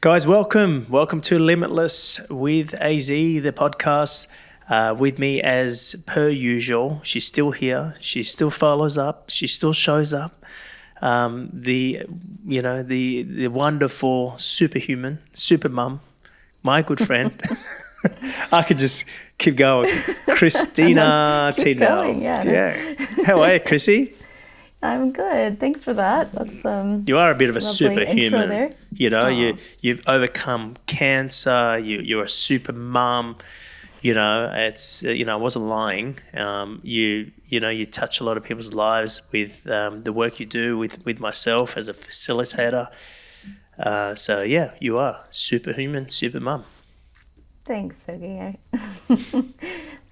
Guys, welcome to Limitless with AZ, the podcast. With me as per usual. She's still here. She still follows up. She still shows up. The wonderful superhuman, super mum, my good friend. I could just keep going. Christina keep Tino. going, yeah. How are you, Chrissy? I'm good. Thanks for that. That's You are a bit of a lovely intro superhuman. there. You know, Aw. you've overcome cancer. You're a super mum. You know, it's I wasn't lying. You touch a lot of people's lives with the work you do with myself as a facilitator. So yeah, you are superhuman, super mum. Thanks, Zoghi. It's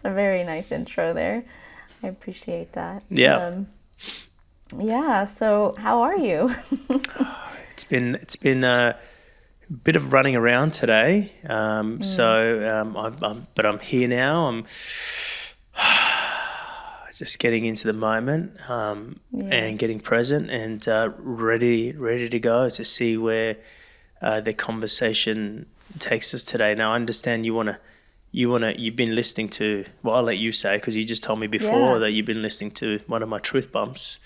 a very nice intro there. I appreciate that. Yeah. Yeah. So, how are you? It's been a bit of running around today. But I'm here now. I'm just getting into the moment and getting present and ready to go to see where the conversation takes us today. Now, I understand you've been listening to, well, I'll let you say, because you just told me before that you've been listening to one of my truth bumps.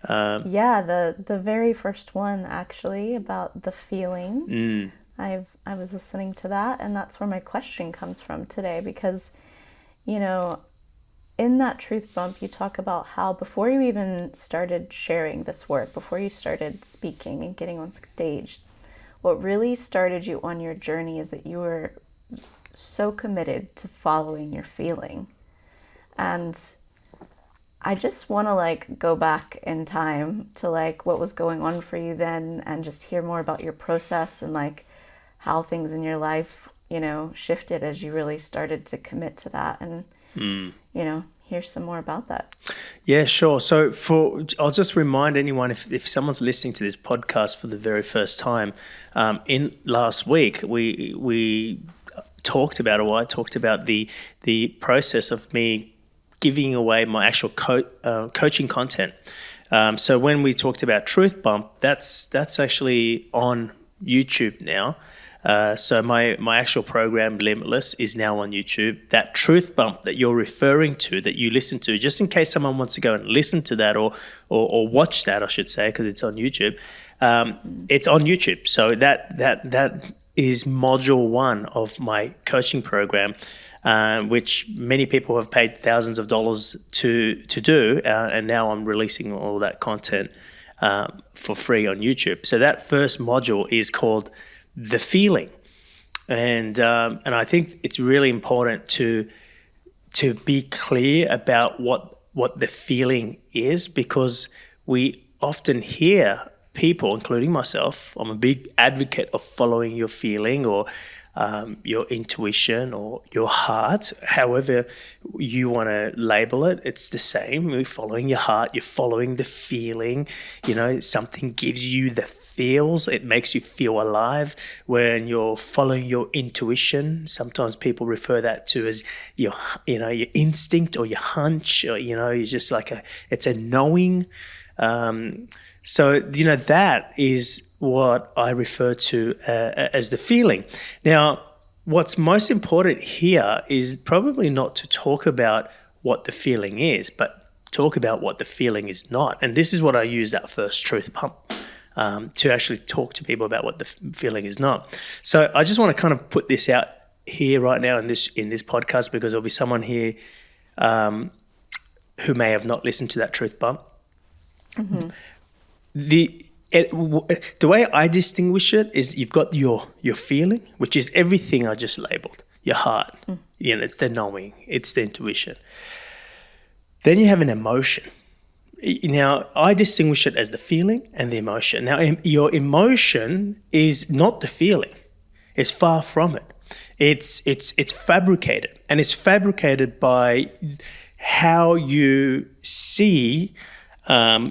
The very first one, actually, about the feeling. I was listening to that, and that's where my question comes from today, because, in that truth bump, you talk about how before you even started sharing this work, before you started speaking and getting on stage, what really started you on your journey is that you were so committed to following your feeling. And I just want to go back in time to what was going on for you then, and just hear more about your process and how things in your life, shifted as you really started to commit to that, and hear some more about that. Yeah, sure. So I'll just remind anyone, if someone's listening to this podcast for the very first time, in last week we talked about, or I talked about the process of me giving away my actual coaching content. So when we talked about Truth Bump, that's actually on YouTube now. So my actual program, Limitless, is now on YouTube. That Truth Bump that you're referring to, that you listen to, just in case someone wants to go and listen to that or watch that, I should say, because it's on YouTube. It's on YouTube. So that is module 1 of my coaching program, which many people have paid thousands of dollars to do, and now I'm releasing all that content for free on YouTube. So that first module is called The Feeling, and I think it's really important to be clear about what the feeling is, because we often hear people, including myself, I'm a big advocate of following your feeling or your intuition or your heart, however you want to label it. It's the same. You're following your heart, you're following the feeling. Something gives you the feels, it makes you feel alive. When you're following your intuition, sometimes people refer that to as your instinct or your hunch, or you're just it's a knowing. So that is what I refer to as the feeling. Now, what's most important here is probably not to talk about what the feeling is, but talk about what the feeling is not. And this is what I use that first truth pump to actually talk to people about what the feeling is not. So I just want to kind of put this out here right now in this podcast, because there'll be someone here who may have not listened to that truth bump. Mm-hmm. The way I distinguish it is, you've got your feeling, which is everything I just labeled. Your heart, it's the knowing, it's the intuition. Then you have an emotion. Now, I distinguish it as the feeling and the emotion. Now, your emotion is not the feeling. It's far from it. It's fabricated, and it's fabricated by how you see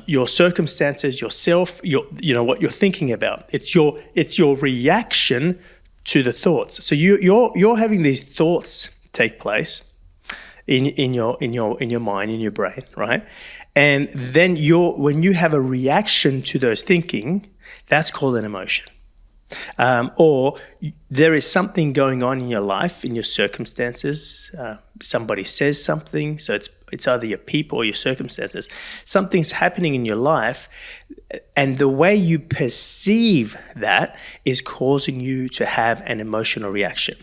your circumstances, yourself, what you're thinking about. It's your reaction to the thoughts. So you're having these thoughts take place in your mind, in your brain, right? And then when you have a reaction to those thinking, that's called an emotion. Or there is something going on in your life, in your circumstances. Somebody says something, so it's either your people or your circumstances. Something's happening in your life, and the way you perceive that is causing you to have an emotional reaction.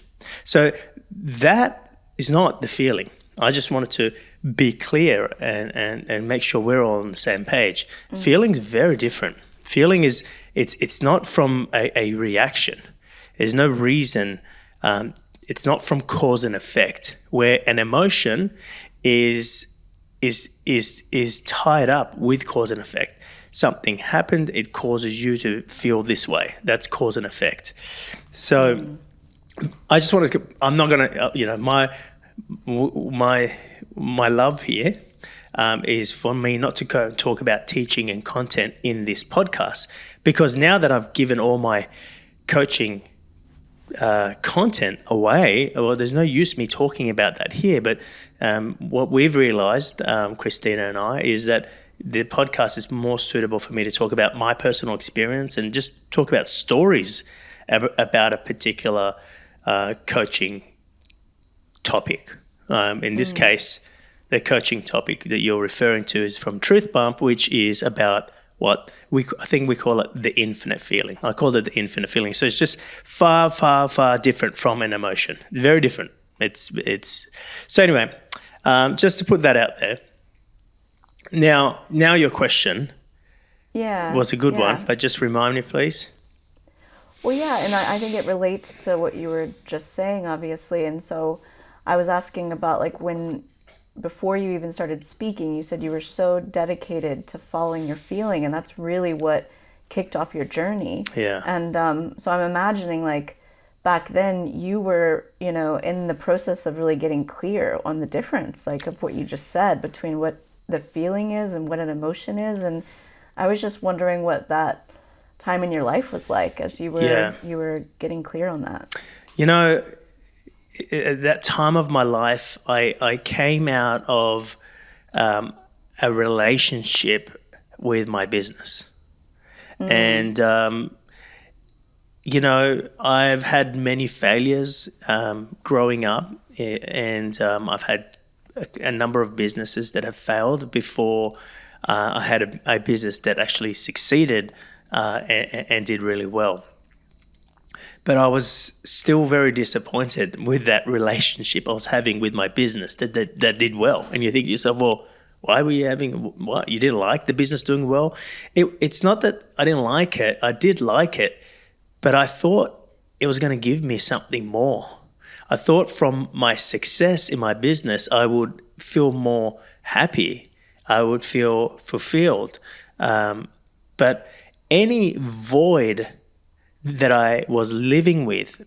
So that is not the feeling. I just wanted to be clear and make sure we're all on the same page. Feeling's very different. Feeling is it's not from a reaction. There's no reason. It's not from cause and effect. Where an emotion is tied up with cause and effect. Something happened. It causes you to feel this way. That's cause and effect. So I just want to. I'm not going to. My love here is for me not to go and talk about teaching and content in this podcast, because now that I've given all my coaching content away, well, there's no use me talking about that here. But what we've realized, Christina and I, is that the podcast is more suitable for me to talk about my personal experience and just talk about stories about a particular coaching topic. In this case, the coaching topic that you're referring to is from Truth Bump, which is about what I think we call it the infinite feeling. I call it the infinite feeling. So it's just far, far, far different from an emotion. Very different. It's so anyway. Just to put that out there. Now your question was a good one, but just remind me, please. Well, yeah, and I think it relates to what you were just saying, obviously. And so I was asking about like before you even started speaking, you said you were so dedicated to following your feeling, and that's really what kicked off your journey. Yeah. And so I'm imagining like back then you were, in the process of really getting clear on the difference, like of what you just said between what the feeling is and what an emotion is. And I was just wondering what that time in your life was like as you were getting clear on that. At that time of my life, I came out of a relationship with my business. And, I've had many failures growing up, and I've had a number of businesses that have failed before I had a business that actually succeeded and did really well. But I was still very disappointed with that relationship I was having with my business that did well. And you think to yourself, well, why were you having what? You didn't like the business doing well? It's not that I didn't like it. I did like it, but I thought it was going to give me something more. I thought from my success in my business, I would feel more happy. I would feel fulfilled. But any void that I was living with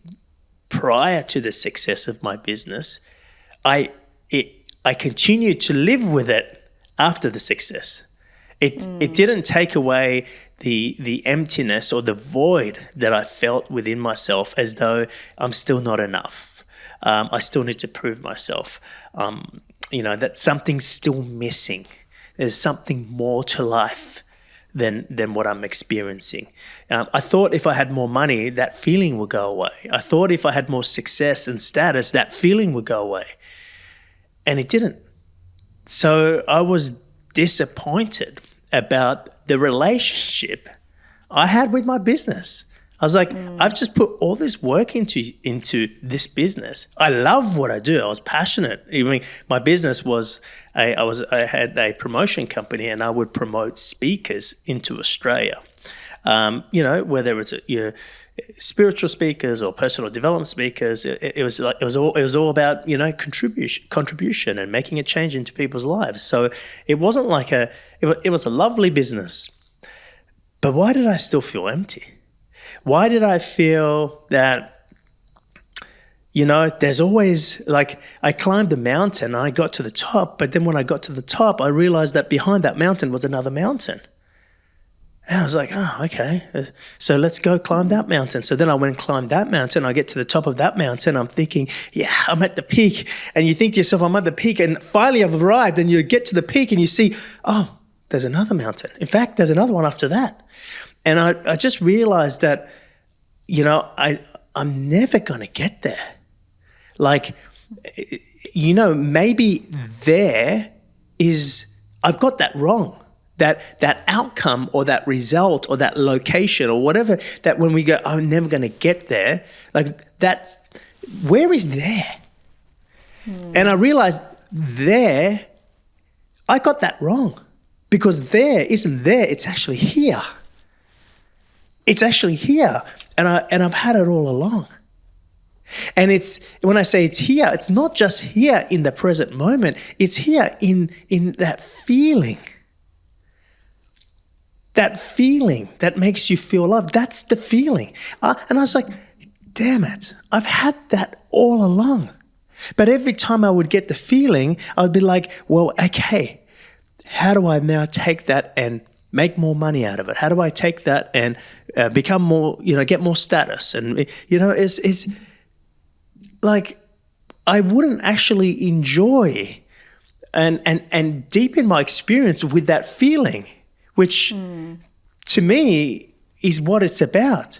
prior to the success of my business, I continued to live with it after the success. It didn't take away the emptiness or the void that I felt within myself, as though I'm still not enough. I still need to prove myself. That something's still missing. There's something more to life than what I'm experiencing. I thought if I had more money, that feeling would go away. I thought if I had more success and status, that feeling would go away. And it didn't. So I was disappointed about the relationship I had with my business. I was like, I've just put all this work into this business. I love what I do. I was passionate. I mean, my business was I had a promotion company, and I would promote speakers into Australia. Whether it's spiritual speakers or personal development speakers, it was all about contribution and making a change into people's lives. So it wasn't like it was a lovely business. But why did I still feel empty? Why did I feel that, there's always, like, I climbed a mountain and I got to the top, but then when I got to the top, I realized that behind that mountain was another mountain. And I was like, oh, okay, so let's go climb that mountain. So then I went and climbed that mountain. I get to the top of that mountain. I'm thinking, yeah, I'm at the peak. And you think to yourself, I'm at the peak. And finally I've arrived, and you get to the peak and you see, oh, there's another mountain. In fact, there's another one after that. And I just realized that I'm never going to get there. Like, maybe I've got that wrong. That outcome or that result or that location or whatever, that when we go, I'm never going to get there, like where is there? And I realized I got that wrong, because there isn't there, it's actually here. It's actually here, and I've had it all along. And when I say it's here, it's not just here in the present moment, it's here in that feeling. That feeling that makes you feel loved, that's the feeling. And I was like, damn it, I've had that all along. But every time I would get the feeling, I would be like, well, okay, how do I now take that and make more money out of it? How do I take that and become more, get more status? And, it's like I wouldn't actually enjoy and deepen my experience with that feeling, which to me is what it's about.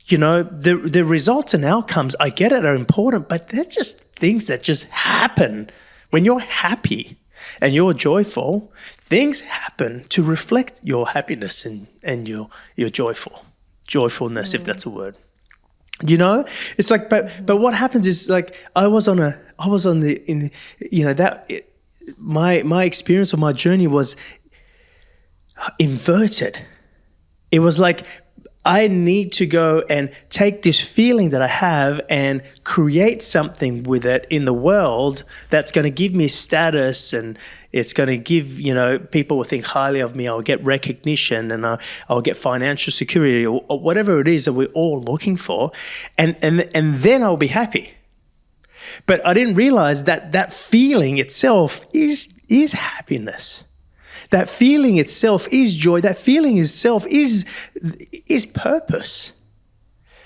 The results and outcomes, I get it, are important, but they're just things that just happen. When you're happy and you're joyful, things happen to reflect your happiness and your joyfulness, if that's a word. It's like, but what happens is, like, my experience of my journey was inverted. It was like, I need to go and take this feeling that I have and create something with it in the world that's going to give me status, and it's going to give, people will think highly of me. I'll get recognition, and I'll get financial security, or whatever it is that we're all looking for. And then I'll be happy. But I didn't realize that feeling itself is happiness. That feeling itself is joy. That feeling itself is purpose.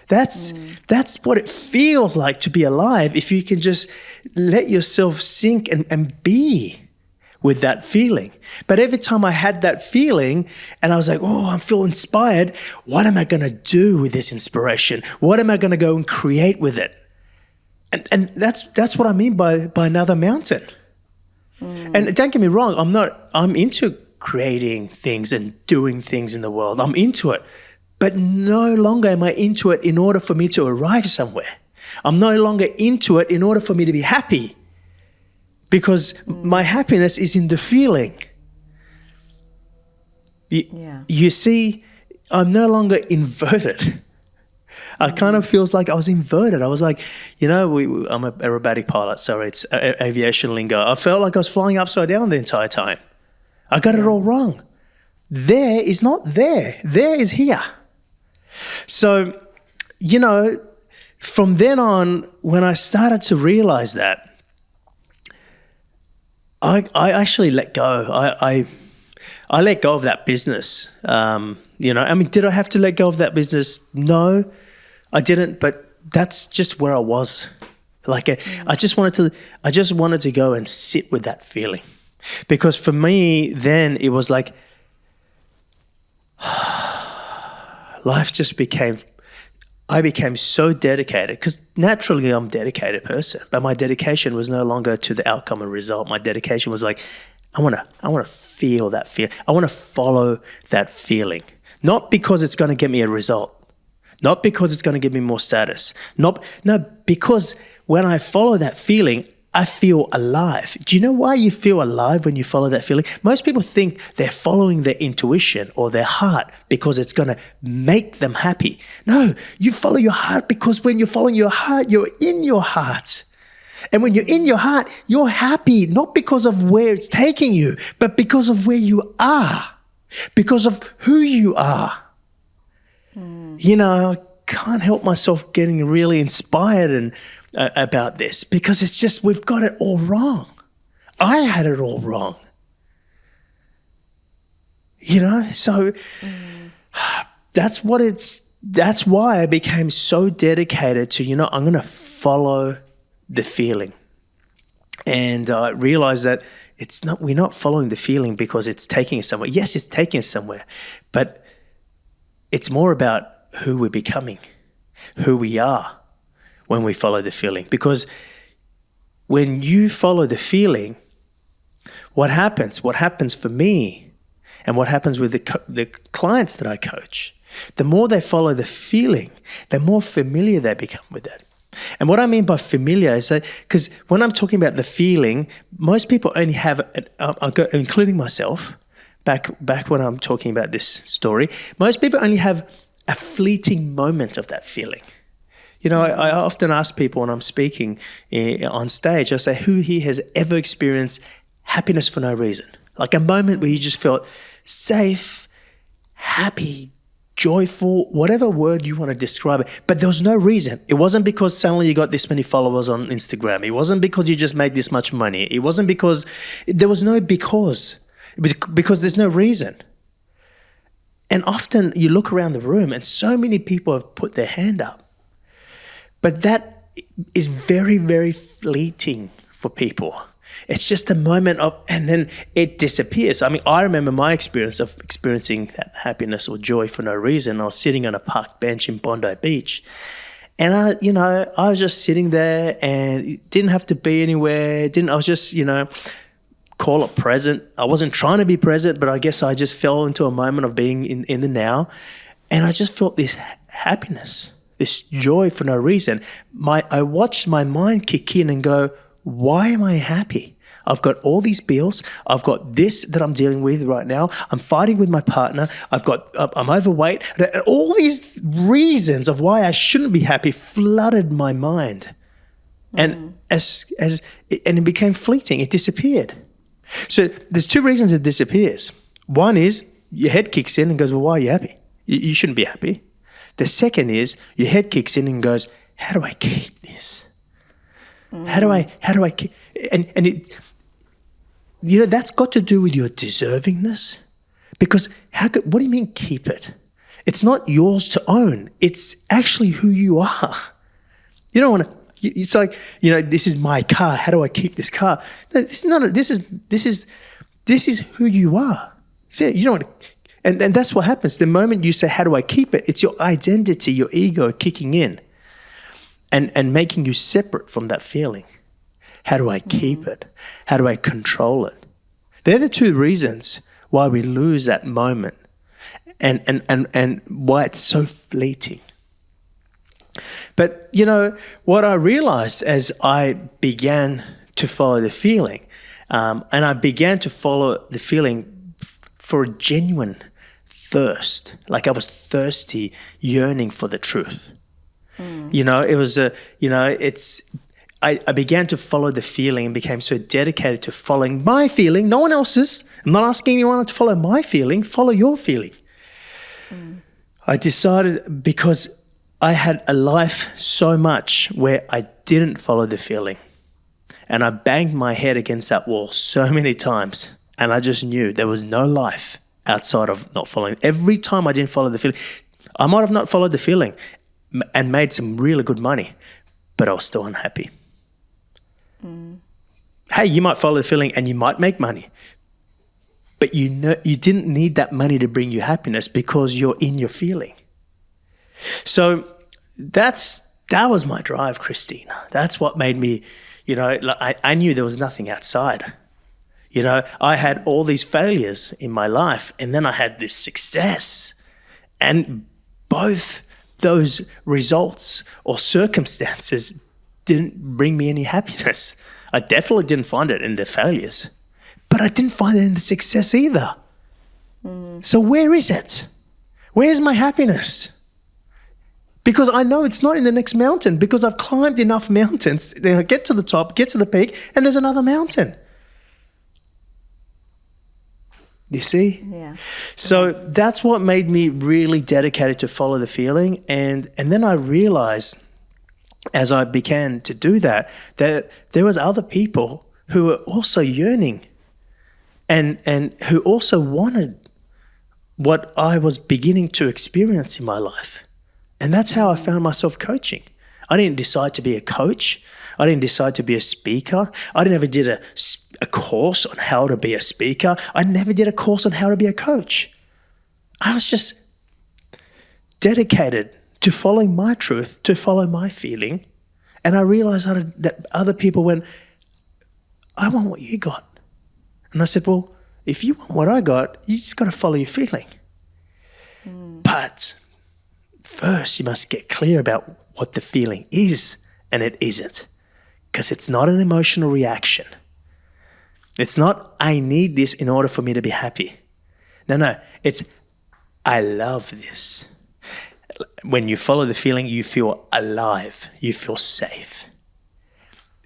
That's what it feels like to be alive, if you can just let yourself sink and be with that feeling. But every time I had that feeling and I was like, oh, I feel inspired, what am I going to do with this inspiration? What am I going to go and create with it? And that's what I mean by another mountain. And don't get me wrong, I'm into creating things and doing things in the world. I'm into it. But no longer am I into it in order for me to arrive somewhere. I'm no longer into it in order for me to be happy, because my happiness is in the feeling. You see, I'm no longer inverted. I kind of feels like I was inverted. I was like, I'm an aerobatic pilot, so it's aviation lingo. I felt like I was flying upside down the entire time. I got it all wrong. There is not there. There is here. So, from then on, when I started to realize that, I actually let go. I let go of that business. Did I have to let go of that business? No, I didn't. But that's just where I was. Like, I just wanted to go and sit with that feeling, because for me then it was like life just became. I became so dedicated, because naturally I'm a dedicated person, but my dedication was no longer to the outcome and result. My dedication was like, I want to feel that feel. I want to follow that feeling, not because it's going to get me a result, not because it's going to give me more status, because when I follow that feeling, I feel alive. Do you know why you feel alive when you follow that feeling? Most people think they're following their intuition or their heart because it's going to make them happy. No, you follow your heart because when you're following your heart, you're in your heart. And when you're in your heart, you're happy, not because of where it's taking you, but because of where you are, because of who you are. I can't help myself getting really inspired and about this, because it's just, we've got it all wrong. I had it all wrong. So that's why I became so dedicated to, I'm going to follow the feeling. And I realized that we're not following the feeling because it's taking us somewhere. Yes, it's taking us somewhere, but it's more about who we're becoming. who we are when we follow the feeling. Because when you follow the feeling, what happens? What happens for me and what happens with the clients that I coach, the more they follow the feeling, the more familiar they become with it. And what I mean by familiar is that, because when I'm talking about the feeling, most people only have, including myself, back when I'm talking about this story, most people only have a fleeting moment of that feeling. You know, I often ask people when I'm speaking on stage, I say, who here has ever experienced happiness for no reason? Like a moment where you just felt safe, happy, joyful, whatever word you want to describe it, but there was no reason. It wasn't because suddenly you got this many followers on Instagram. It wasn't because you just made this much money. It wasn't because, there was no because there's no reason. And often you look around the room and so many people have put their hand up, but that is very, very fleeting for people. It's just a moment of, and then it disappears. I mean, I remember my experience of experiencing that happiness or joy for no reason. I was sitting on a park bench in Bondi Beach, and I was just sitting there and didn't have to be anywhere. I was just, call it present. I wasn't trying to be present, but I guess I just fell into a moment of being in the now, and I just felt this happiness, this joy for no reason. I watched my mind kick in and go, why am I happy? I've got all these bills. I've got this that I'm dealing with right now. I'm fighting with my partner. I'm overweight. All these reasons of why I shouldn't be happy flooded my mind. And and it became fleeting. It disappeared. So there's two reasons it disappears. One is your head kicks in and goes, well, why are you happy? You shouldn't be happy. The second is your head kicks in and goes, how do I keep this? How do I keep, and it, that's got to do with your deservingness, because what do you mean keep it? It's not yours to own. It's actually who you are. You don't want to, it's like, this is my car. How do I keep this car? No, this is who you are. So you don't want to, and that's what happens. The moment you say, how do I keep it? It's your identity, your ego kicking in. And making you separate from that feeling. How do I keep it? How do I control it? They're the two reasons why we lose that moment and why it's so fleeting. But, what I realized as I began to follow the feeling, and I began to follow the feeling for a genuine thirst, like I was thirsty, yearning for the truth. It was I began to follow the feeling and became so dedicated to following my feeling, no one else's. I'm not asking anyone to follow my feeling, follow your feeling. I decided, because I had a life so much where I didn't follow the feeling, and I banged my head against that wall so many times, and I just knew there was no life outside of not following. Every time I didn't follow the feeling, I might have not followed the feeling and made some really good money, but I was still unhappy. Hey, you might follow the feeling and you might make money, but you didn't need that money to bring you happiness because you're in your feeling. So that was my drive, Christina. That's what made me, I knew there was nothing outside. I had all these failures in my life, and then I had this success, and both those results or circumstances didn't bring me any happiness. I definitely didn't find it in the failures, but I didn't find it in the success either. So where is it? Where's my happiness? Because I know it's not in the next mountain, because I've climbed enough mountains. I get to the top, get to the peak, and there's another mountain. You see? Yeah. So that's what made me really dedicated to follow the feeling. And then I realized, as I began to do that there was other people who were also yearning and who also wanted what I was beginning to experience in my life. And that's how I found myself coaching. I didn't decide to be a coach. I didn't decide to be a speaker. I never did a course on how to be a speaker. I never did a course on how to be a coach. I was just dedicated to following my truth, to follow my feeling. And I realized that other people went, I want what you got. And I said, well, if you want what I got, you just got to follow your feeling. But first, you must get clear about what the feeling is and it isn't. Because it's not an emotional reaction. It's not, I need this in order for me to be happy. No. It's, I love this. When you follow the feeling, you feel alive. You feel safe.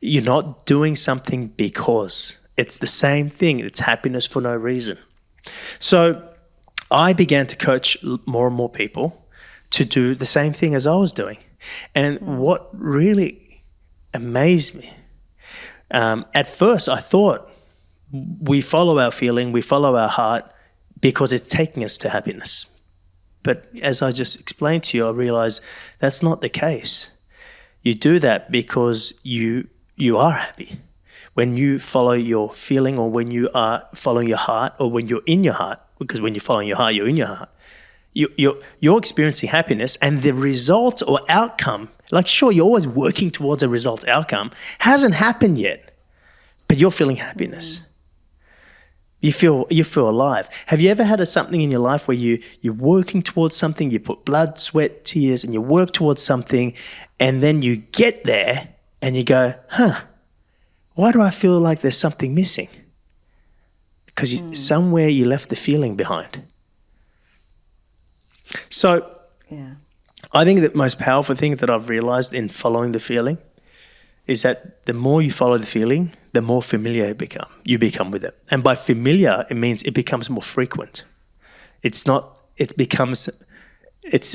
You're not doing something because. It's the same thing. It's happiness for no reason. So I began to coach more and more people to do the same thing as I was doing. And what really amazed me, at first I thought we follow our feeling, we follow our heart because it's taking us to happiness. But as I just explained to you, I realized that's not the case. You do that because you are happy. When you follow your feeling, or when you are following your heart, or when you're in your heart, because when you're following your heart, you're in your heart, you're experiencing happiness, and the result or outcome, like sure, you're always working towards a result outcome, hasn't happened yet, but you're feeling happiness. You feel alive. Have you ever had something in your life where you're working towards something, you put blood, sweat, tears, and you work towards something, and then you get there and you go, why do I feel like there's something missing? Because somewhere you left the feeling behind. So I think the most powerful thing that I've realized in following the feeling is that the more you follow the feeling, the more familiar you become with it. And by familiar, it means it becomes more frequent. It's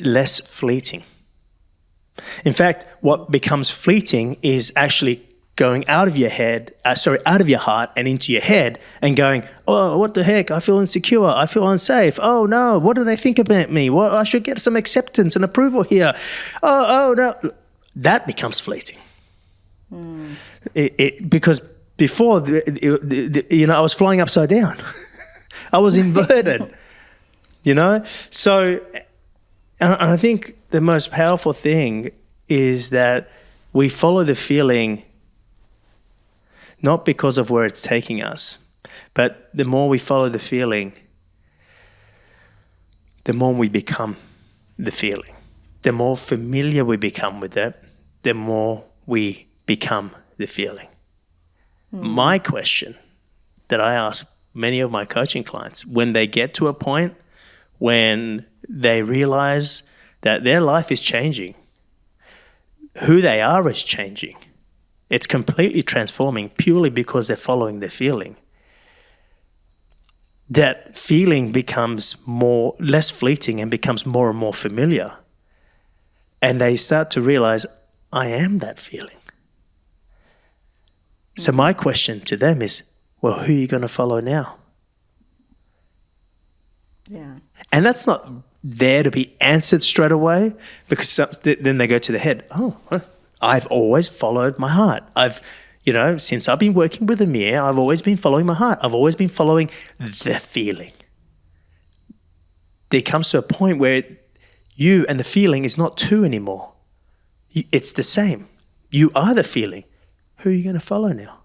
less fleeting. In fact, what becomes fleeting is actually going out of your heart and into your head and going, oh, what the heck? I feel insecure. I feel unsafe. Oh no, what do they think about me? Well, I should get some acceptance and approval here. Oh no. That becomes fleeting. Because before, I was flying upside down. I was inverted, So, and I think the most powerful thing is that we follow the feeling not because of where it's taking us, but the more we follow the feeling, the more we become the feeling. The more familiar we become with it, the more we become the feeling. My question that I ask many of my coaching clients, when they get to a point when they realize that their life is changing, who they are is changing, it's completely transforming purely because they're following their feeling. That feeling becomes less fleeting and becomes more and more familiar. And they start to realize, I am that feeling. So my question to them is, well, who are you going to follow now? Yeah. And that's not there to be answered straight away, because then they go to the head. Oh, I've always followed my heart. Since I've been working with Amir, I've always been following my heart. I've always been following the feeling. There comes to a point where you and the feeling is not two anymore. It's the same. You are the feeling. Who are you going to follow now?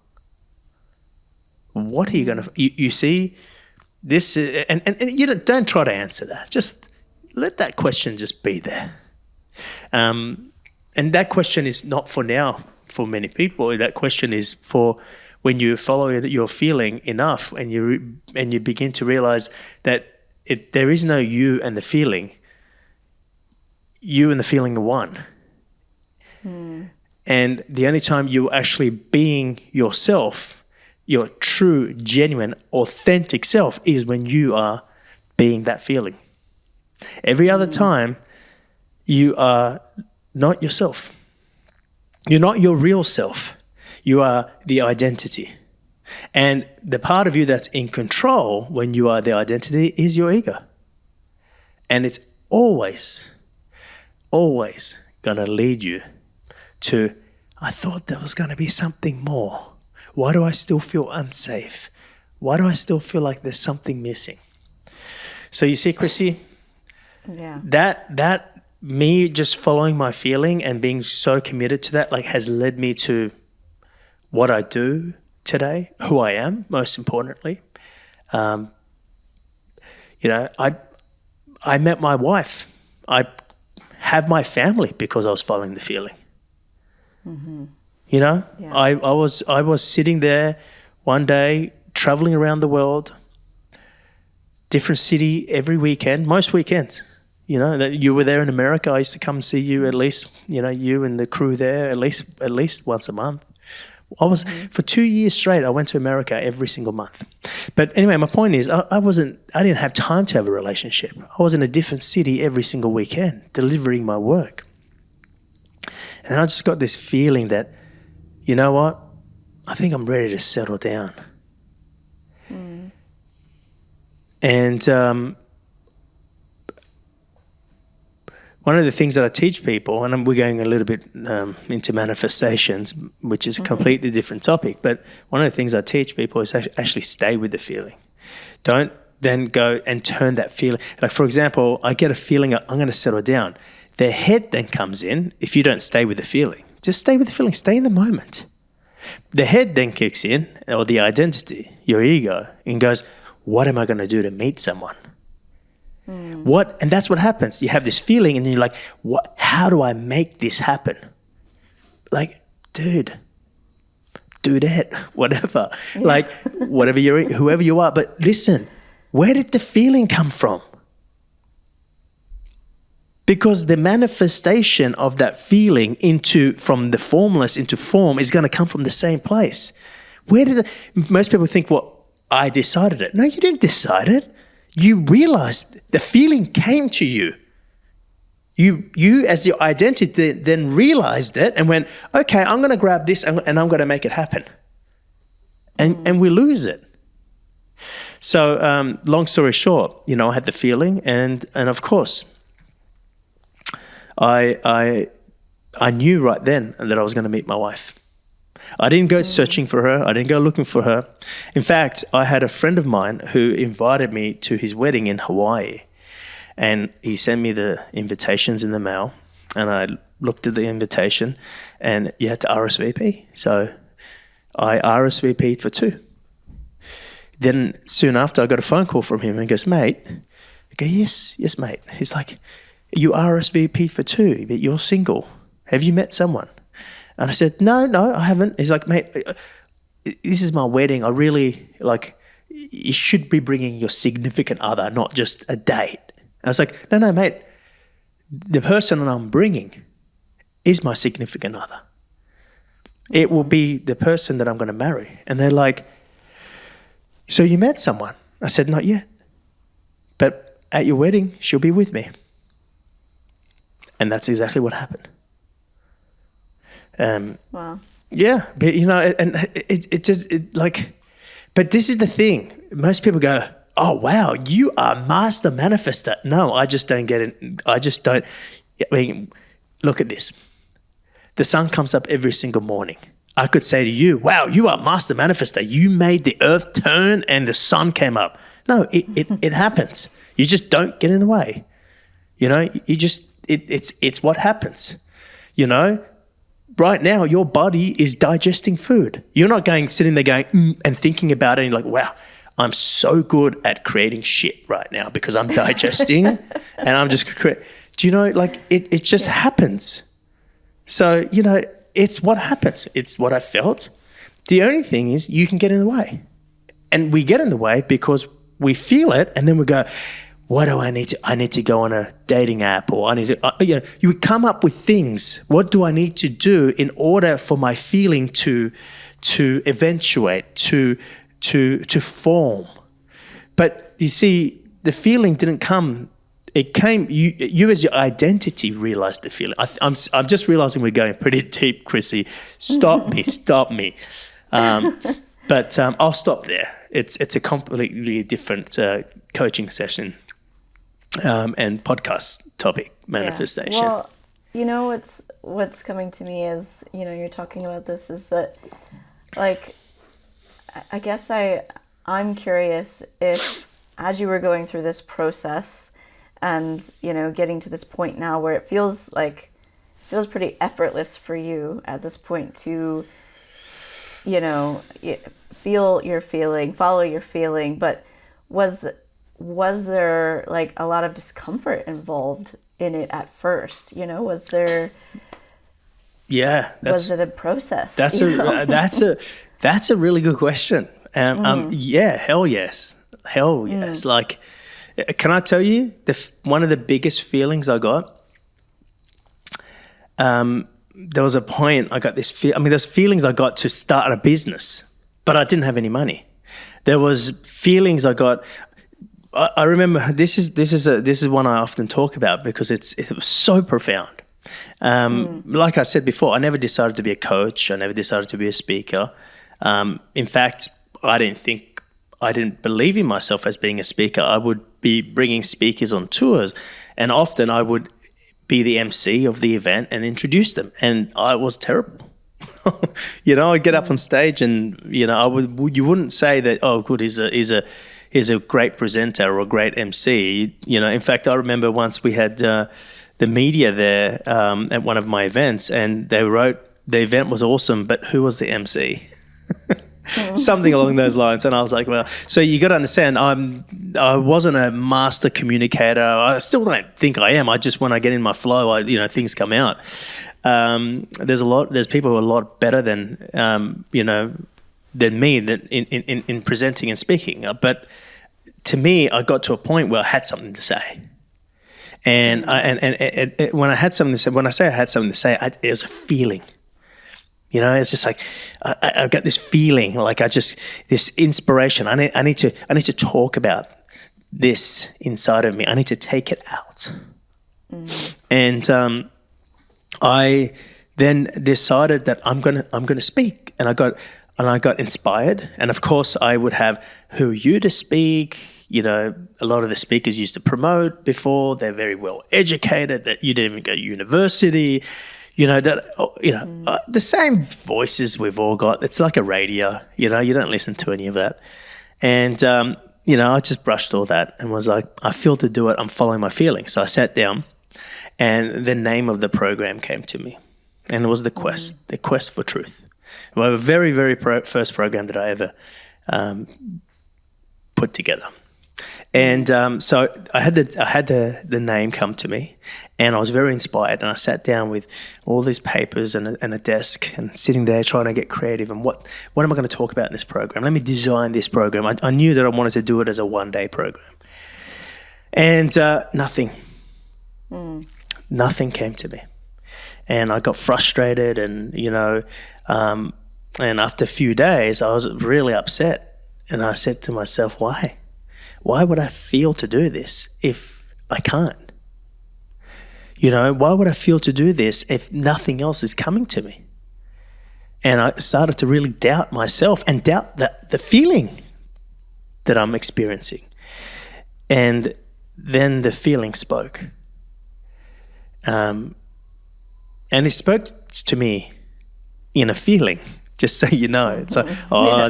What are you going to... You see, this... And don't try to answer that. Just let that question just be there. And that question is not for now for many people. That question is for when you follow your feeling enough and you begin to realize that there is no you and the feeling. You and the feeling are one. And the only time you're actually being yourself, your true, genuine, authentic self, is when you are being that feeling. Every other time, you are not yourself. You're not your real self. You are the identity. And the part of you that's in control when you are the identity is your ego. And it's always going to lead you to, I thought there was going to be something more. Why do I still feel unsafe? Why do I still feel like there's something missing? So you see, Chrissy, that me just following my feeling and being so committed to that, like, has led me to what I do today, who I am, most importantly. You know, I met my wife. I have my family because I was following the feeling. You know, Yeah. I was sitting there one day, traveling around the world, different city every weekend, most weekends. You know, that you were there in America. I used to come see you at least, you know, you and the crew there at least once a month. I was for 2 years straight. I went to America every single month. But anyway, my point is, I didn't have time to have a relationship. I was in a different city every single weekend delivering my work. And I just got this feeling that, you know what? I think I'm ready to settle down. And one of the things that I teach people, and we're going a little bit into manifestations, which is a completely different topic, but one of the things I teach people is actually stay with the feeling. Don't then go and turn that feeling. Like, for example, I get a feeling I'm going to settle down. The head then comes in if you don't stay with the feeling. Just stay with the feeling. Stay in the moment. The head then kicks in, or the identity, your ego, and goes, what am I going to do to meet someone? And that's what happens. You have this feeling and you're like, what? How do I make this happen? Like, dude, do that, whatever. Like, whatever whoever you are. But listen, where did the feeling come from? Because the manifestation of that feeling from the formless into form is going to come from the same place. Most people think, well, I decided it. No, you didn't decide it. You realized the feeling came to you. You as your identity then realized it and went, okay, I'm going to grab this and I'm going to make it happen. And we lose it. So long story short, you know, I had the feeling and of course, I knew right then that I was going to meet my wife. I didn't go searching for her. I didn't go looking for her. In fact, I had a friend of mine who invited me to his wedding in Hawaii. And he sent me the invitations in the mail. And I looked at the invitation and you had to RSVP. So I RSVP'd for 2. Then soon after, I got a phone call from him and he goes, mate. I go, yes, mate. He's like, you RSVP'd for 2, but you're single. Have you met someone? And I said, no, I haven't. He's like, mate, this is my wedding. I really, like, you should be bringing your significant other, not just a date. And I was like, no, mate, the person that I'm bringing is my significant other. It will be the person that I'm going to marry. And they're like, so you met someone? I said, not yet. But at your wedding, she'll be with me. And that's exactly what happened. Wow. Yeah, but you know, and but this is the thing. Most people go, oh, wow, you are master manifester. No, I just don't get it. I mean, look at this. The sun comes up every single morning. I could say to you, wow, you are master manifester. You made the earth turn and the sun came up. No, it happens. You just don't get in the way. You know, it's what happens. You know, right now your body is digesting food. You're not sitting there going and thinking about it and you're like, wow, I'm so good at creating shit right now because I'm digesting and I'm just do you know, like it just happens. So, you know, it's what happens. It's what I felt. The only thing is you can get in the way. And we get in the way because we feel it and then we go, what do I need to? I need to go on a dating app, or I need to. You know, you would come up with things. What do I need to do in order for my feeling to eventuate, to form? But you see, the feeling didn't come. It came. You as your identity realized the feeling. I'm just realizing we're going pretty deep, Chrissy. Stop me. But I'll stop there. It's a completely different coaching session. And podcast topic, manifestation. Yeah. Well, you know what's coming to me is, you know, you're talking about this is that, like, I guess I'm curious if as you were going through this process and getting to this point now where it feels pretty effortless for you at this point to feel your feeling, follow your feeling. But was there like a lot of discomfort involved in it at first? Was there? Yeah, was it a process? That's a really good question. Yeah, hell yes. Like, can I tell you one of the biggest feelings I got? There was a point I got this. There's feelings I got to start a business, but I didn't have any money. There was feelings I got. I remember this is one I often talk about because it was so profound. Like I said before, I never decided to be a coach. I never decided to be a speaker. In fact, I didn't believe in myself as being a speaker. I would be bringing speakers on tours, and often I would be the MC of the event and introduce them, and I was terrible. I'd get up on stage, and you wouldn't say that. Oh, good, he's a great presenter or a great MC. In fact, I remember once we had the media there at one of my events, and they wrote the event was awesome, but who was the MC? Something along those lines. And I was like, well, so you got to understand, I wasn't a master communicator. I still don't think I am. I just, when I get in my flow, things come out. There's people who are a lot better than me in presenting and speaking. But to me, I got to a point where I had something to say. And when I had something to say, when I say I had something to say, it was a feeling. It's just like I got this feeling, like this inspiration. I need to talk about this inside of me. I need to take it out. And I then decided that I'm gonna speak, and I got inspired. And of course, I would have who are you to speak. A lot of the speakers used to promote before. They're very well educated. That you didn't even go to university. The same voices we've all got. It's like a radio, you don't listen to any of that. And, I just brushed all that and was like, I feel to do it. I'm following my feelings. So I sat down, and the name of the program came to me, and it was The Quest for Truth. It was a very, very first program that I ever put together. And so I had the name come to me, and I was very inspired. And I sat down with all these papers and a desk, and sitting there trying to get creative. And what am I going to talk about in this program? Let me design this program. I knew that I wanted to do it as a one-day program. And nothing came to me. And I got frustrated, and and after a few days, I was really upset. And I said to myself, why? Why would I feel to do this if I can't? Why would I feel to do this if nothing else is coming to me? And I started to really doubt myself and doubt the feeling that I'm experiencing. And then the feeling spoke. And it spoke to me in a feeling. Just so you know, it's like,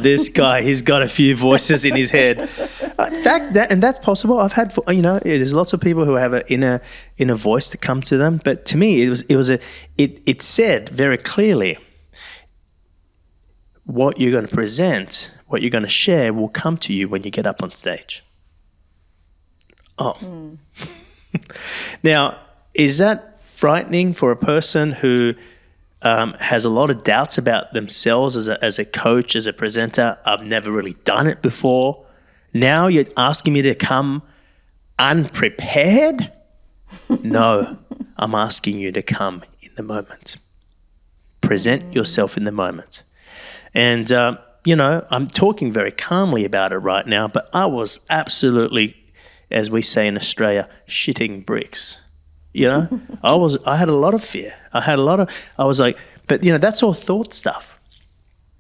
this guy, he's got a few voices in his head. And that's possible. I've had, there's lots of people who have an inner voice to come to them. But to me, it said very clearly, what you're going to present, what you're going to share, will come to you when you get up on stage. Now, is that frightening for a person who has a lot of doubts about themselves as a coach, as a presenter? I've never really done it before. Now you're asking me to come unprepared? No, I'm asking you to come in the moment. Present yourself in the moment. And, I'm talking very calmly about it right now, but I was absolutely, as we say in Australia, shitting bricks. I had a lot of fear. I was like, but that's all thought stuff.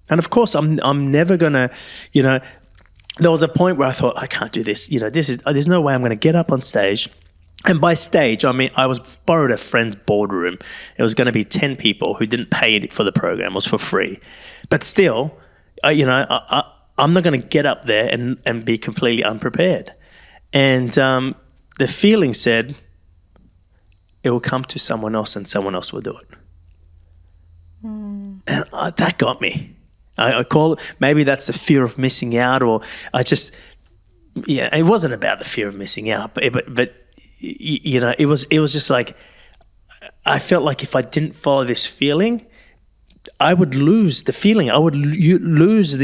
And of course, I'm never gonna, there was a point where I thought, I can't do this. There's no way I'm gonna get up on stage. And by stage, I mean, I borrowed a friend's boardroom. It was going to be 10 people who didn't pay for the program. It was for free. But still, I'm not going to get up there and be completely unprepared. And the feeling said it will come to someone else and someone else will do it. And that got me. I call it, maybe that's the fear of missing out, or it wasn't about the fear of missing out, but it was just like, I felt like if I didn't follow this feeling, I would lose the feeling. I would lose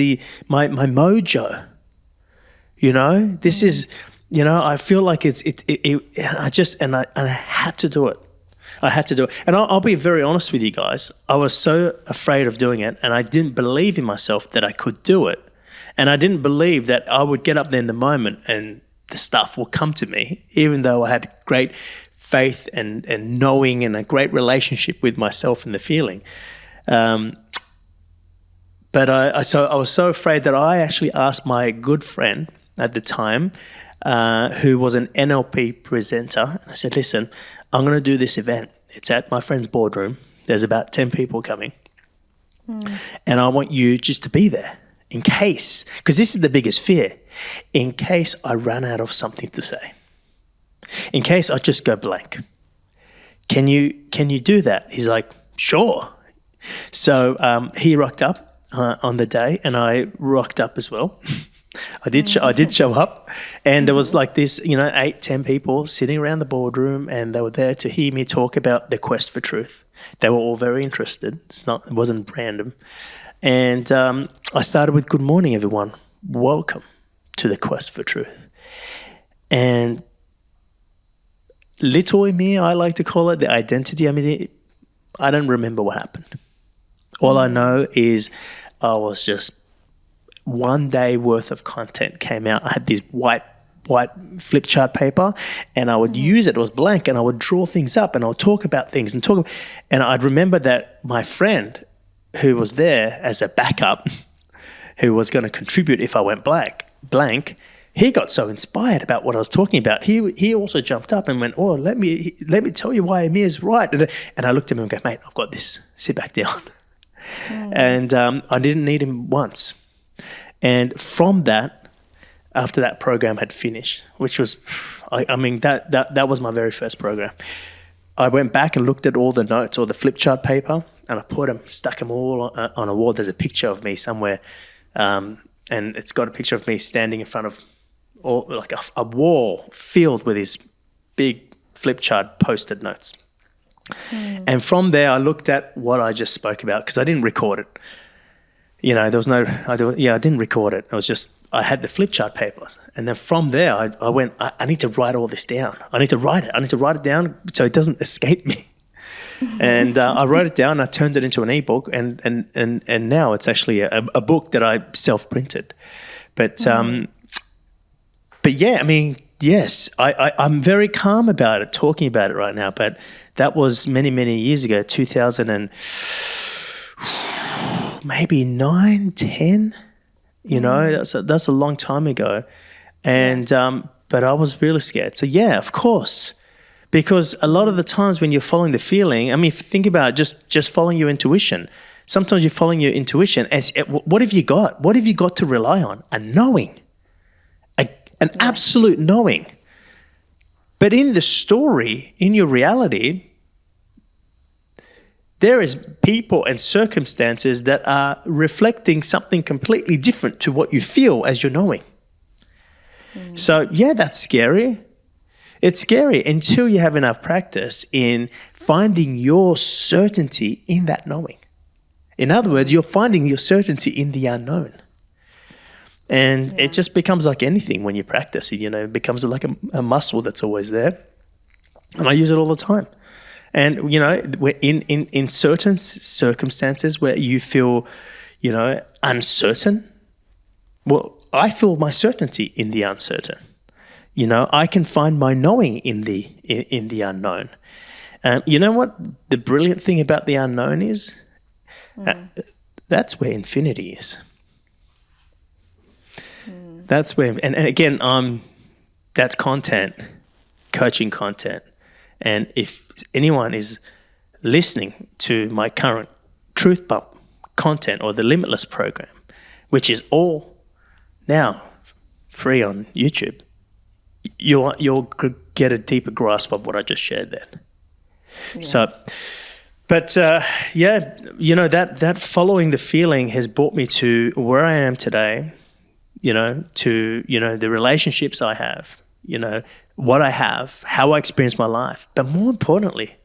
my mojo. This is, I feel like I had to do it. I had to do it. And I'll be very honest with you guys. I was so afraid of doing it, and I didn't believe in myself that I could do it. And I didn't believe that I would get up there in the moment and the stuff will come to me, even though I had great faith and knowing and a great relationship with myself and the feeling. But I was so afraid that I actually asked my good friend at the time, who was an NLP presenter, and I said, listen, I'm going to do this event. It's at my friend's boardroom. There's about 10 people coming. And I want you just to be there in case, because this is the biggest fear, in case I run out of something to say, in case I just go blank. Can you do that? He's like, sure. So he rocked up on the day, and I rocked up as well. I did show up, and there was like this, 8-10 people sitting around the boardroom, and they were there to hear me talk about the quest for truth. They were all very interested. It wasn't random. And I started with, good morning, everyone. Welcome to the quest for truth. And little Amir, I like to call it, the identity. I mean, I don't remember what happened. All I know is I was just, one day worth of content came out. I had this white flip chart paper, and I would use it. It was blank, and I would draw things up, and I would talk about things and I'd remember that my friend who was there as a backup, who was going to contribute if I went blank, he got so inspired about what I was talking about. He also jumped up and went, oh, let me tell you why Amir's right. And I looked at him and go, mate, I've got this. Sit back down. And I didn't need him once. And from that, after that program had finished, which was, that was my very first program, I went back and looked at all the notes or the flip chart paper, and I stuck them all on a wall. There's a picture of me somewhere, and it's got a picture of me standing in front of a wall filled with these big flip chart posted notes. And from there, I looked at what I just spoke about, because I didn't record it. There was I didn't record it. It was just, I had the flip chart papers. And then from there, I went, I need to write all this down. I need to write it. I need to write it down so it doesn't escape me. And I wrote it down, I turned it into an ebook, and now it's actually a book that I self-printed. But yeah, yes, I'm very calm about it, talking about it right now, but that was many, many years ago, 2000 and maybe 9, 10, that's a long time ago. And, but I was really scared. So yeah, of course, because a lot of the times when you're following the feeling, if you think about just following your intuition, sometimes you're following your intuition. What have you got? What have you got to rely on? A knowing, an absolute knowing. But in the story, in your reality, there is people and circumstances that are reflecting something completely different to what you feel as you're knowing. So yeah, that's scary. It's scary until you have enough practice in finding your certainty in that knowing. In other words, you're finding your certainty in the unknown. And it just becomes like anything when you practice. It becomes like a muscle that's always there. And I use it all the time. And, in certain circumstances where you feel, uncertain, well, I feel my certainty in the uncertain. I can find my knowing in the unknown. You know what the brilliant thing about the unknown is? That's where infinity is. That's where, and again, that's content, coaching content. And if anyone is listening to my current Truth Bump content or the Limitless program, which is all now free on YouTube, you'll get a deeper grasp of what I just shared then. Yeah. So, but yeah, that following the feeling has brought me to where I am today, to, the relationships I have, what I have, how I experience my life. But more importantly,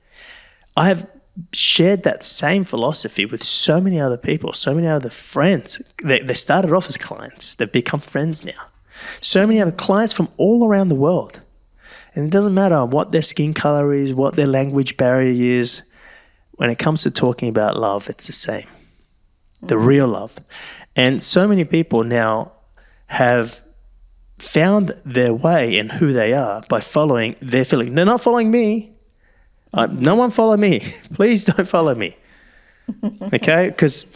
I have shared that same philosophy with so many other people, so many other friends. They started off as clients. They've become friends now. So many other clients from all around the world. And it doesn't matter what their skin color is, what their language barrier is. When it comes to talking about love, it's the same. The real love. And so many people now have found their way and who they are by following their feeling. They're not following me. No one follow me. Please don't follow me. Okay? Because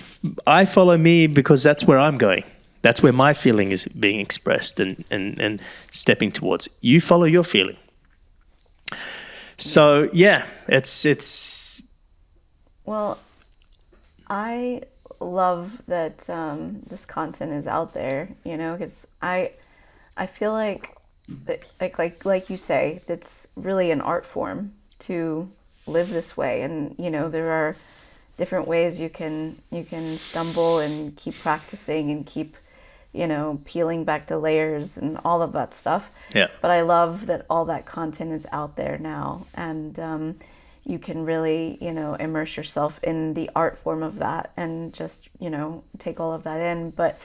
I follow me because that's where I'm going. That's where my feeling is being expressed and stepping towards. You follow your feeling. So, yeah, it's. Well, I love that this content is out there, because I feel like you say, that's really an art form to live this way. And, there are different ways you can stumble and keep practicing and keep, peeling back the layers and all of that stuff. Yeah. But I love that all that content is out there now, and you can really, immerse yourself in the art form of that and just, take all of that in. But,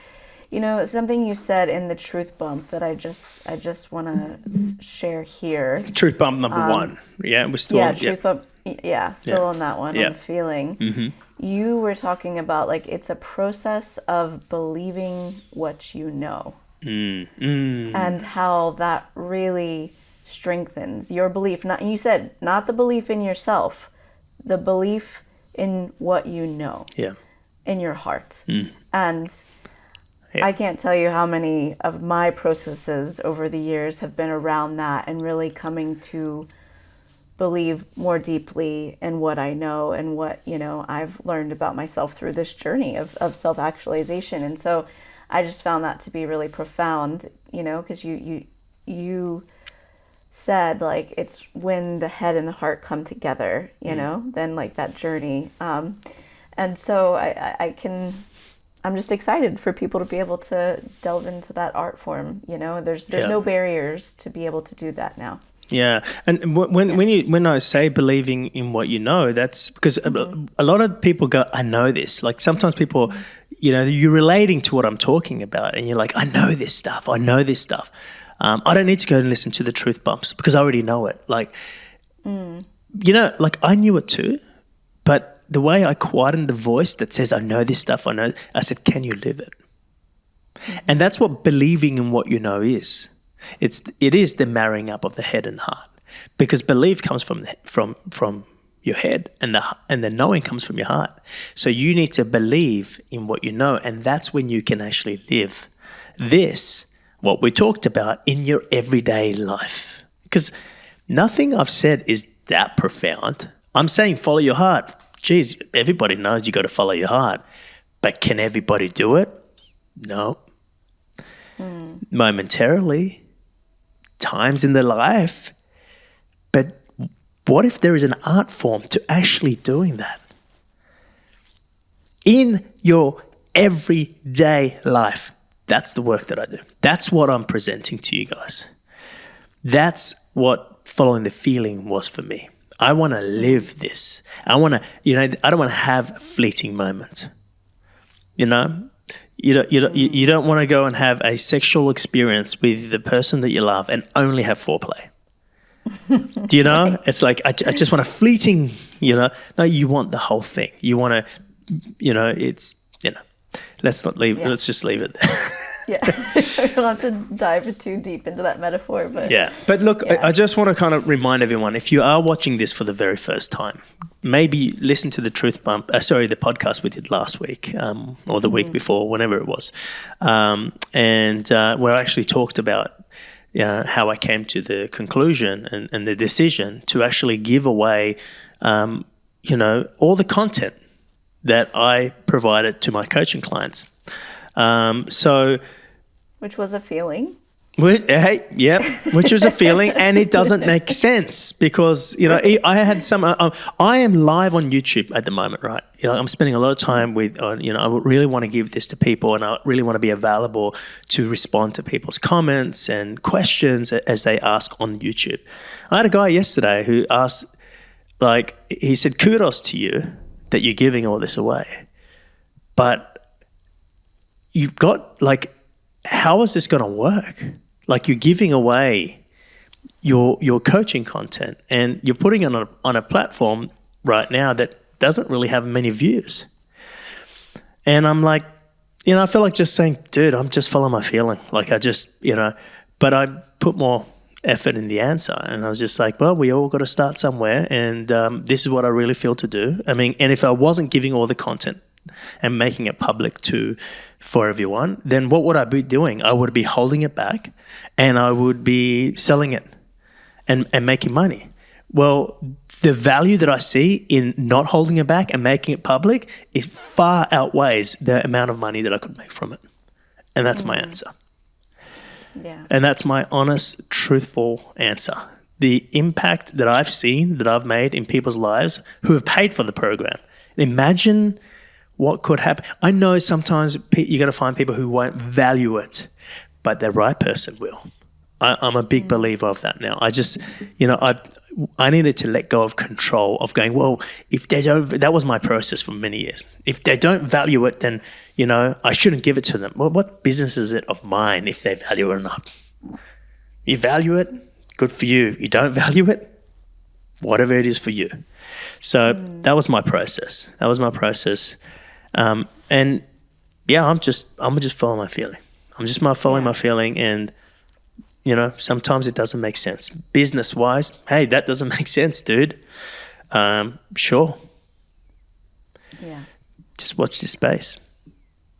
something you said in the truth bump that I just want to share here. Truth bump number 1. Yeah, we're still on. Truth bump. Yeah, still on that one, on the feeling. Mm-hmm. You were talking about, it's a process of believing what you know. And how that really strengthens your belief. You said not the belief in yourself, the belief in what you know. Yeah. In your heart. And I can't tell you how many of my processes over the years have been around that and really coming to believe more deeply in what I know and what, I've learned about myself through this journey of self-actualization. And so I just found that to be really profound, because you said, it's when the head and the heart come together, then that journey. And so I'm just excited for people to be able to delve into that art form. There's no barriers to be able to do that now. Yeah, and when I say believing in what you know, that's because a lot of people go, I know this. Like sometimes people, you're relating to what I'm talking about, and you're like, I know this stuff. I don't need to go and listen to the truth bumps because I already know it. I knew it too, but the way I quietened the voice that says, I know this stuff, I said, can you live it? And that's what believing in what you know is. It is the marrying up of the head and the heart, because belief comes from your head and the knowing comes from your heart. So you need to believe in what you know, and that's when you can actually live this, what we talked about, in your everyday life. Because nothing I've said is that profound. I'm saying follow your heart. Geez, everybody knows you got to follow your heart, but can everybody do it? No. Momentarily. Times in their life. But what if there is an art form to actually doing that? In your everyday life. That's the work that I do. That's what I'm presenting to you guys. That's what following the feeling was for me. I want to live this. I want to, I don't want to have fleeting moments. You don't want to go and have a sexual experience with the person that you love and only have foreplay. Do you know? Right. It's like, I just want a fleeting, No, you want the whole thing. You want to, let's not leave, let's just leave it there. Yeah, we don't have to dive too deep into that metaphor, but yeah. But look, I just want to kind of remind everyone: if you are watching this for the very first time, maybe listen to the the podcast we did last week, or the week before, whenever it was, and where I actually talked about how I came to the conclusion and the decision to actually give away, all the content that I provided to my coaching clients. Which was a feeling. Which was a feeling, and it doesn't make sense because I had some. I am live on YouTube at the moment, right? I'm spending a lot of time with. I really want to give this to people, and I really want to be available to respond to people's comments and questions as they ask on YouTube. I had a guy yesterday who asked, he said, "Kudos to you that you're giving all this away, but you've got how is this going to work?" You're giving away your coaching content and you're putting it on a platform right now that doesn't really have many views. And I'm like, I feel like just saying, dude, I'm just following my feeling. But I put more effort in the answer. And I was just like, well, we all got to start somewhere. And this is what I really feel to do. I mean, and if I wasn't giving all the content and making it public for everyone, then what would I be doing? I would be holding it back and I would be selling it and making money. Well, the value that I see in not holding it back and making it public is far outweighs the amount of money that I could make from it. And that's my answer. Yeah. And that's my honest, truthful answer. The impact that I've seen, that I've made in people's lives who have paid for the program. Imagine what could happen. I know sometimes you're going to find people who won't value it, but the right person will. I'm a big believer of that now. I just, I needed to let go of control of going, well, if they don't, that was my process for many years. If they don't value it, then, I shouldn't give it to them. Well, what business is it of mine if they value it or not? You value it, good for you. You don't value it, whatever it is for you. So that was my process. And yeah, I'm just following my feeling. I'm just following my feeling, and sometimes it doesn't make sense. Business wise, hey, that doesn't make sense, dude. Sure. Yeah. Just watch this space.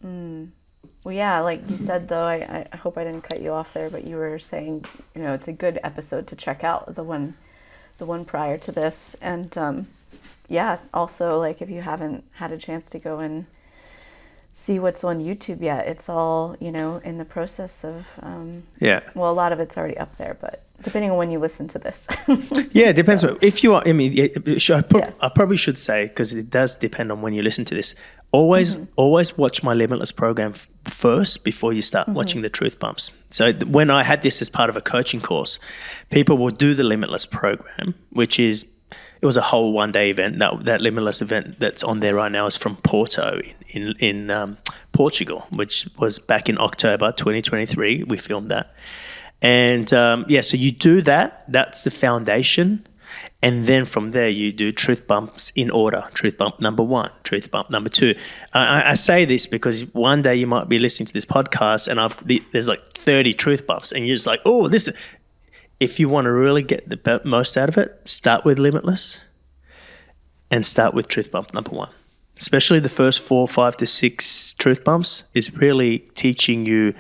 Well, yeah, like you said, though, I hope I didn't cut you off there, but you were saying, it's a good episode to check out, the one prior to this, and yeah, also, if you haven't had a chance to go and see what's on YouTube yet, it's all, in the process of, well, a lot of it's already up there, but depending on when you listen to this. Yeah, it depends. So. If you are, I probably should say, because it does depend on when you listen to this, always watch my Limitless program first before you start watching the Truth Bumps. So when I had this as part of a coaching course, people will do the Limitless program, which is, it was a whole one-day event. That Limitless event that's on there right now is from Porto in Portugal, which was back in October 2023. We filmed that. And so you do that. That's the foundation. And then from there, you do Truth Bumps in order. Truth Bump number 1, Truth Bump number 2. I say this because one day you might be listening to this podcast and there's 30 Truth Bumps. And you're just like, oh, this is... If you want to really get the most out of it, start with Limitless and start with Truth Bump number 1. Especially the first 4, 5 to 6 Truth Bumps is really teaching you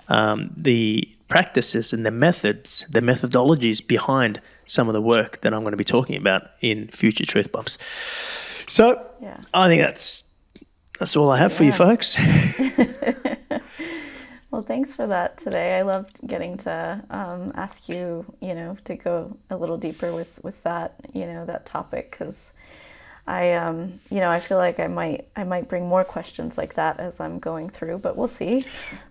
the practices and the methods, the methodologies behind some of the work that I'm going to be talking about in future Truth Bumps. So I think that's all I have for you folks. Well, thanks for that today. I loved getting to ask you, to go a little deeper with that, that topic, because I feel like I might bring more questions like that as I'm going through, but we'll see.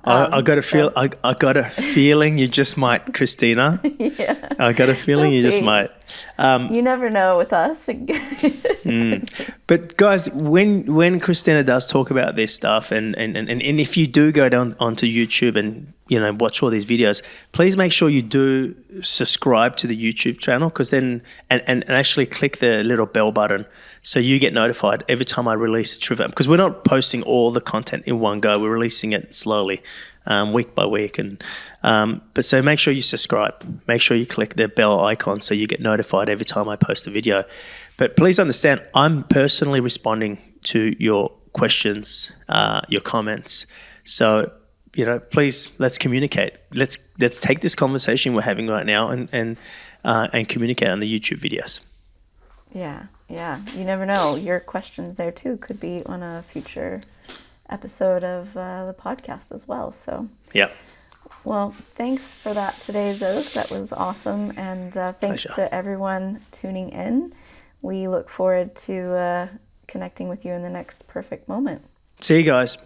I got a feeling you just might, Christina. Yeah. I got a feeling you just might. You never know with us. But guys, when Christina does talk about this stuff, and if you do go down onto YouTube and watch all these videos, please make sure you do subscribe to the YouTube channel, because then and actually click the little bell button so you get notified every time I release a Truth Bump, because we're not posting all the content in one go. We're releasing it slowly, week by week, and but so make sure you subscribe. Make sure you click the bell icon so you get notified every time I post a video. But please understand, I'm personally responding to your questions, your comments. So please, let's communicate. Let's take this conversation we're having right now and communicate on the YouTube videos. Yeah. You never know. Your questions there too could be on a future episode of the podcast as well. So yeah. Well, thanks for that today, Zog. That was awesome. And thanks Pleasure. to everyone tuning in. We look forward to connecting with you in the next perfect moment. See you guys.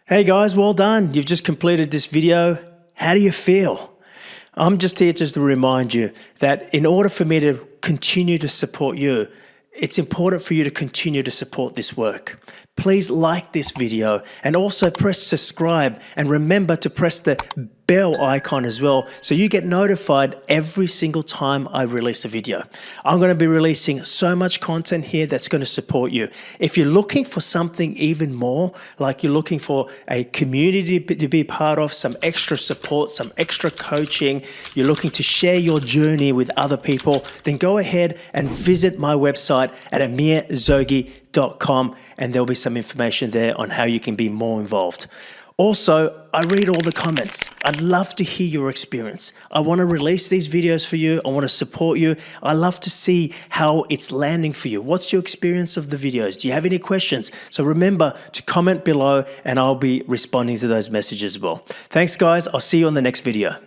Hey guys, well done. You've just completed this video. How do you feel? I'm just here just to remind you that in order for me to continue to support you, it's important for you to continue to support this work. Please like this video and also press subscribe, and remember to press the bell icon as well so you get notified every single time I release a video. I'm going to be releasing so much content here that's going to support you. If you're looking for something even more, like you're looking for a community to be part of, some extra support, some extra coaching, you're looking to share your journey with other people, then go ahead and visit my website at amirzoghi.com, and there'll be some information there on how you can be more involved. Also, I read all the comments. I'd love to hear your experience. I want to release these videos for you. I want to support you. I love to see how it's landing for you. What's your experience of the videos? Do you have any questions? So remember to comment below, and I'll be responding to those messages as well. Thanks, guys. I'll see you on the next video.